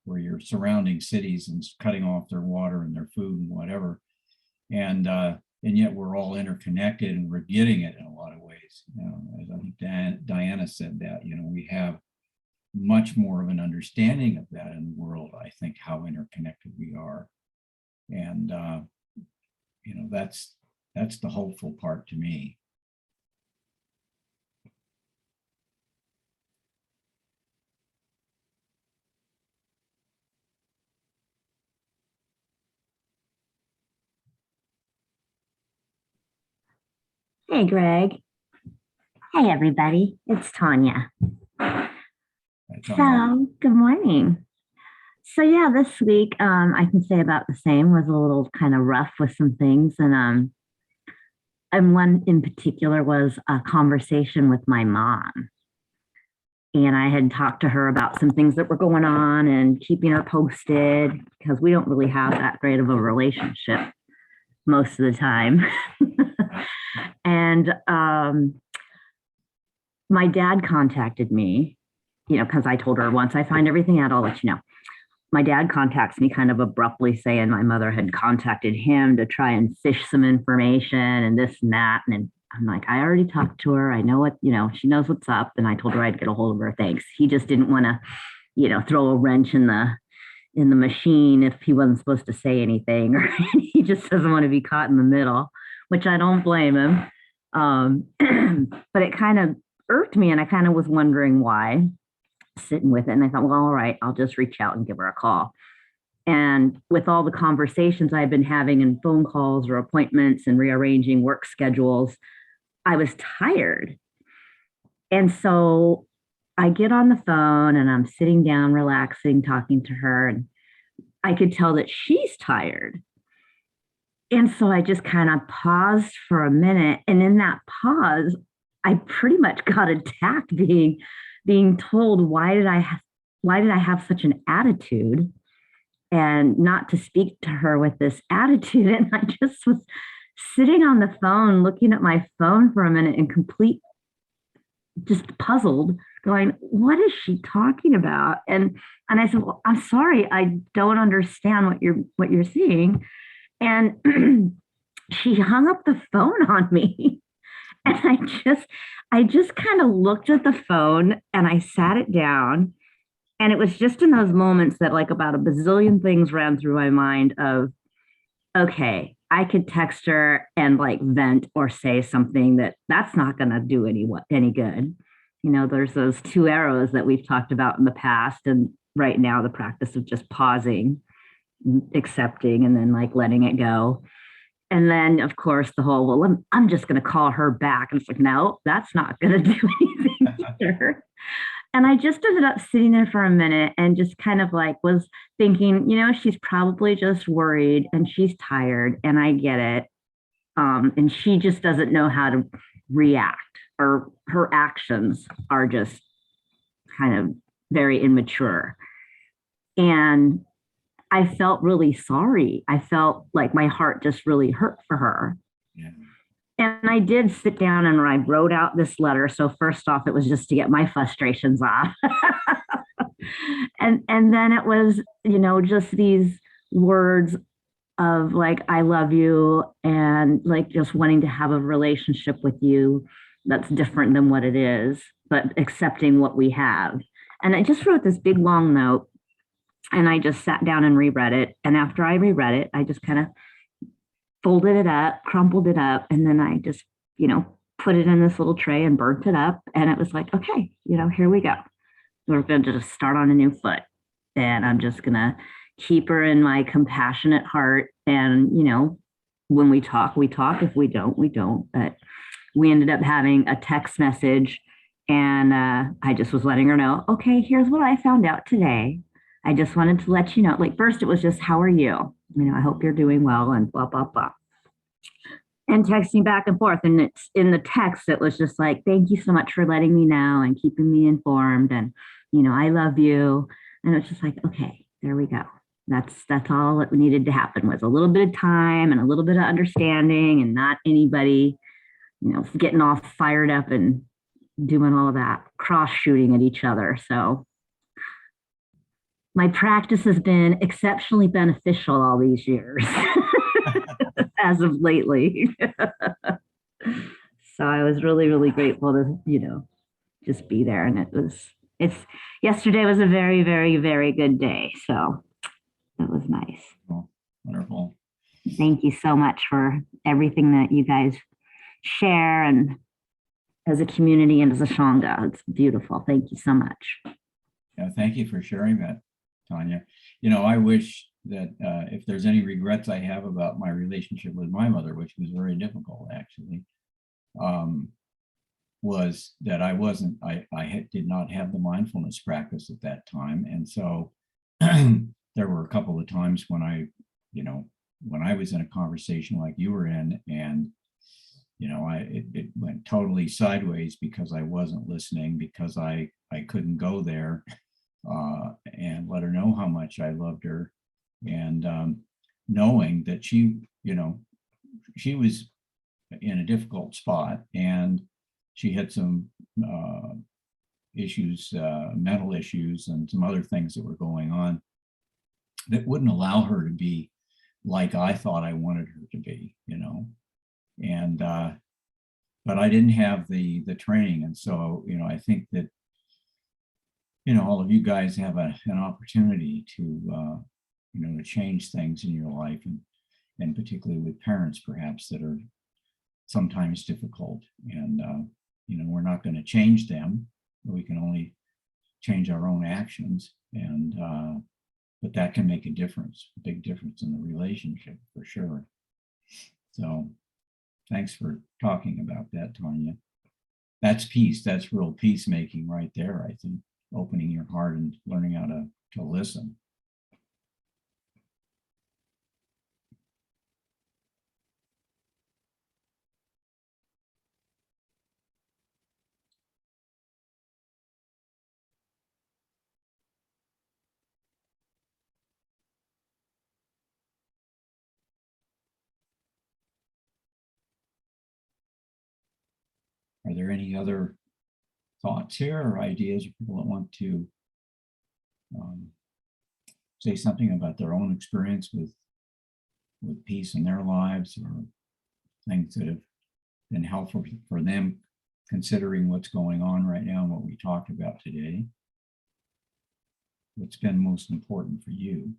where you're surrounding cities and cutting off their water and their food and whatever, and yet we're all interconnected and we're getting it in a lot of ways. As I think Diana said that, we have much more of an understanding of that in the world. I think how interconnected we are, and that's the hopeful part to me. Hey, Greg. Hey, everybody. It's Tanya. So, good morning. So, yeah, this week, I can say about the same, was a little kind of rough with some things. And one in particular was a conversation with my mom. And I had talked to her about some things that were going on and keeping her posted, because we don't really have that great of a relationship most of the time. And my dad contacted me, because I told her, once I find everything out, I'll let you know. My dad contacts me kind of abruptly, saying my mother had contacted him to try and fish some information and this and that. And I'm like, I already talked to her. I know what, she knows what's up. And I told her I'd get a hold of her. Thanks. He just didn't want to, throw a wrench in the machine if he wasn't supposed to say anything, or he just doesn't want to be caught in the middle, which I don't blame him. But it kind of irked me, and I kind of was wondering why, sitting with it. And I thought, well, all right, I'll just reach out and give her a call. And with all the conversations I've been having and phone calls or appointments and rearranging work schedules, I was tired. And so I get on the phone and I'm sitting down, relaxing, talking to her, and I could tell that she's tired. And so I just kind of paused for a minute. And in that pause, I pretty much got attacked, being told, why did I have such an attitude, and not to speak to her with this attitude. And I just was sitting on the phone, looking at my phone for a minute and just puzzled, going, what is she talking about? And I said, well, I'm sorry, I don't understand what you're seeing. And she hung up the phone on me. And I just kind of looked at the phone and I sat it down. And it was just in those moments that, like, about a bazillion things ran through my mind of, okay, I could text her and like vent or say something that's not going to do any good. There's those two arrows that we've talked about in the past. And right now, the practice of just pausing, accepting, and then like letting it go. And then, of course, the whole, well, I'm just going to call her back. And it's like, no, that's not going to do anything either. And I just ended up sitting there for a minute and just kind of like was thinking, she's probably just worried and she's tired, and I get it. And she just doesn't know how to react, or her actions are just kind of very immature. And I felt really sorry. I felt like my heart just really hurt for her. Yeah. And I did sit down and I wrote out this letter. So first off, it was just to get my frustrations off. And then it was, just these words of like, I love you, and like just wanting to have a relationship with you that's different than what it is, but accepting what we have. And I just wrote this big long note, and I just sat down and reread it. And after I reread it, I just kind of folded it up, crumpled it up, and then I just, put it in this little tray and burnt it up. And it was like, okay, here we go. We're going to just start on a new foot. And I'm just going to keep her in my compassionate heart. And, when we talk, we talk. If we don't, we don't. But we ended up having a text message. And I just was letting her know, okay, here's what I found out today. I just wanted to let you know, like, first it was just, how are you? I hope you're doing well, and blah, blah, blah. And texting back and forth. And it's in the text, it was just like, thank you so much for letting me know and keeping me informed. And, I love you. And it's just like, okay, there we go. That's all that needed to happen, was a little bit of time and a little bit of understanding, and not anybody, getting all fired up and doing all of that cross shooting at each other. So my practice has been exceptionally beneficial all these years as of lately. So I was really, really grateful to, just be there. And yesterday was a very, very, very good day. So it was nice. Oh, wonderful. Thank you so much for everything that you guys share, and as a community and as a Shanga. It's beautiful. Thank you so much. Yeah, thank you for sharing that, Tanya. I wish that if there's any regrets I have about my relationship with my mother, which was very difficult actually, was that I did not have the mindfulness practice at that time. And so there were a couple of times when when I was in a conversation like you were in, and it went totally sideways because I wasn't listening, because I couldn't go there and let her know how much I loved her. And knowing that she was in a difficult spot, and she had some issues, mental issues, and some other things that were going on that wouldn't allow her to be like I thought I wanted her to be, and but I didn't have the training. And so, I think that, all of you guys have an opportunity to, to change things in your life, and particularly with parents, perhaps, that are sometimes difficult. And, we're not going to change them. We can only change our own actions. And, but that can make a difference, a big difference in the relationship for sure. So thanks for talking about that, Tanya. That's peace. That's real peacemaking right there, I think. Opening your heart and learning how to listen. Are there any other thoughts here or ideas, or people that want to say something about their own experience with peace in their lives, or things that have been helpful for them, considering what's going on right now and what we talked about today? What's been most important for you?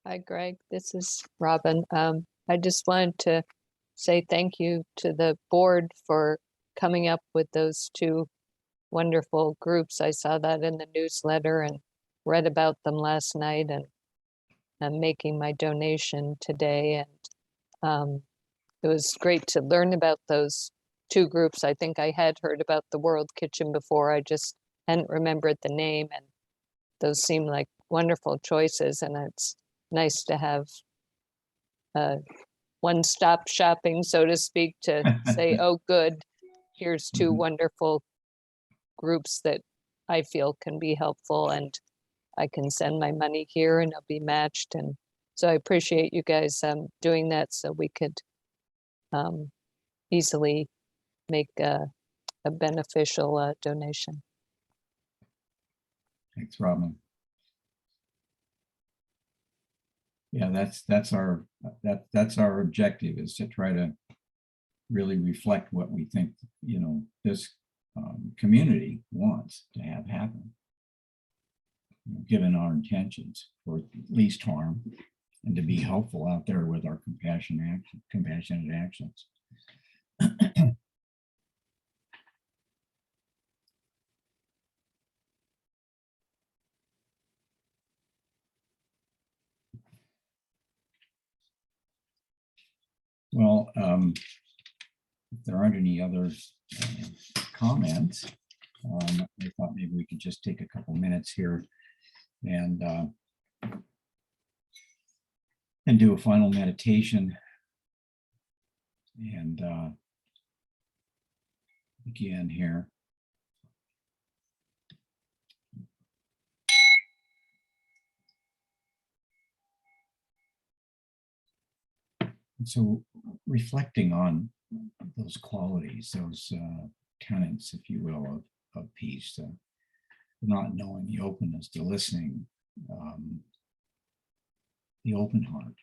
Hi, Greg. This is Robin. I just wanted to say thank you to the board for coming up with those two wonderful groups. I saw that in the newsletter and read about them last night, and I'm making my donation today. And it was great to learn about those two groups. I think I had heard about the World Kitchen before. I just hadn't remembered the name, and those seem like wonderful choices. And it's nice to have one-stop shopping, so to speak, to say, oh, good, here's two Mhm. wonderful groups that I feel can be helpful, and I can send my money here and it'll be matched. And so I appreciate you guys doing that so we could easily make a beneficial donation. Thanks, Robin. Yeah, that's our objective, is to try to really reflect what we think, this community wants to have happen, given our intentions for least harm, and to be helpful out there with our compassionate actions. Well, if there aren't any other comments, I thought maybe we could just take a couple minutes here and do a final meditation and begin here. And so reflecting on those qualities, those tenets, if you will, of peace, not knowing, the openness, the listening, the open heart,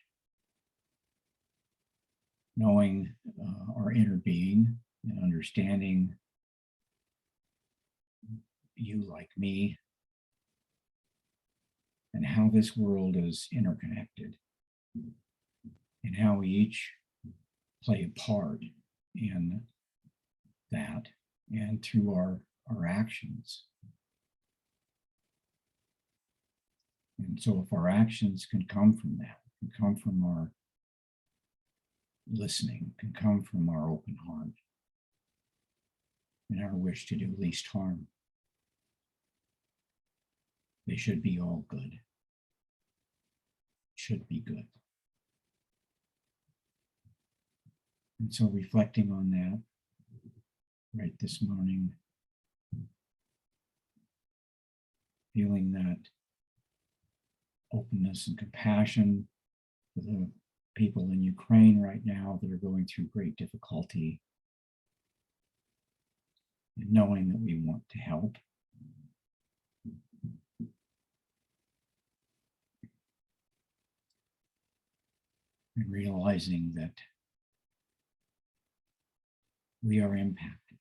knowing our inner being and understanding you like me, and how this world is interconnected, and how we each play a part in that and through our actions. And so if our actions can come from that, can come from our listening, can come from our open heart and our wish to do least harm, they should be all good. Should be good. And so reflecting on that right this morning, feeling that openness and compassion for the people in Ukraine right now that are going through great difficulty, and knowing that we want to help. And realizing that we are impacted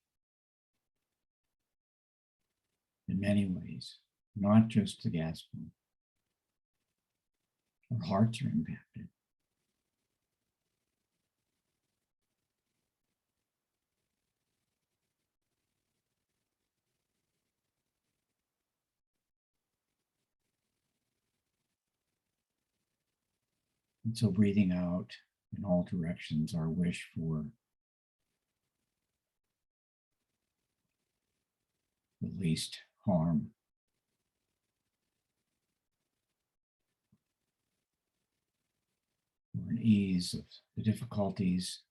in many ways, not just the gas pump. Our hearts are impacted. And so breathing out in all directions our wish for the least harm. For an ease of the difficulties.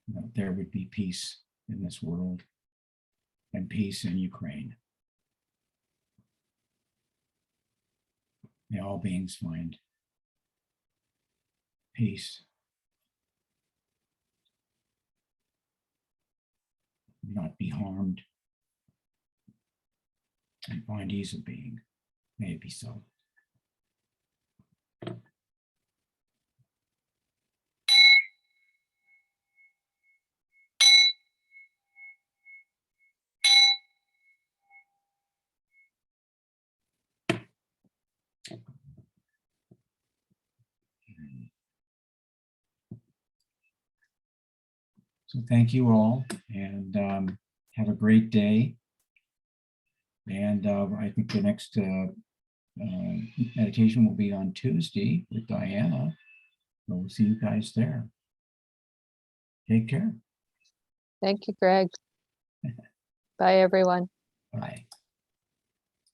That there would be peace in this world and peace in Ukraine. May all beings find peace, not be harmed, and find ease of being. May it be so. So thank you all, and have a great day. And I think the next meditation will be on Tuesday with Diana. So we'll see you guys there. Take care. Thank you, Greg. Bye, everyone. Bye.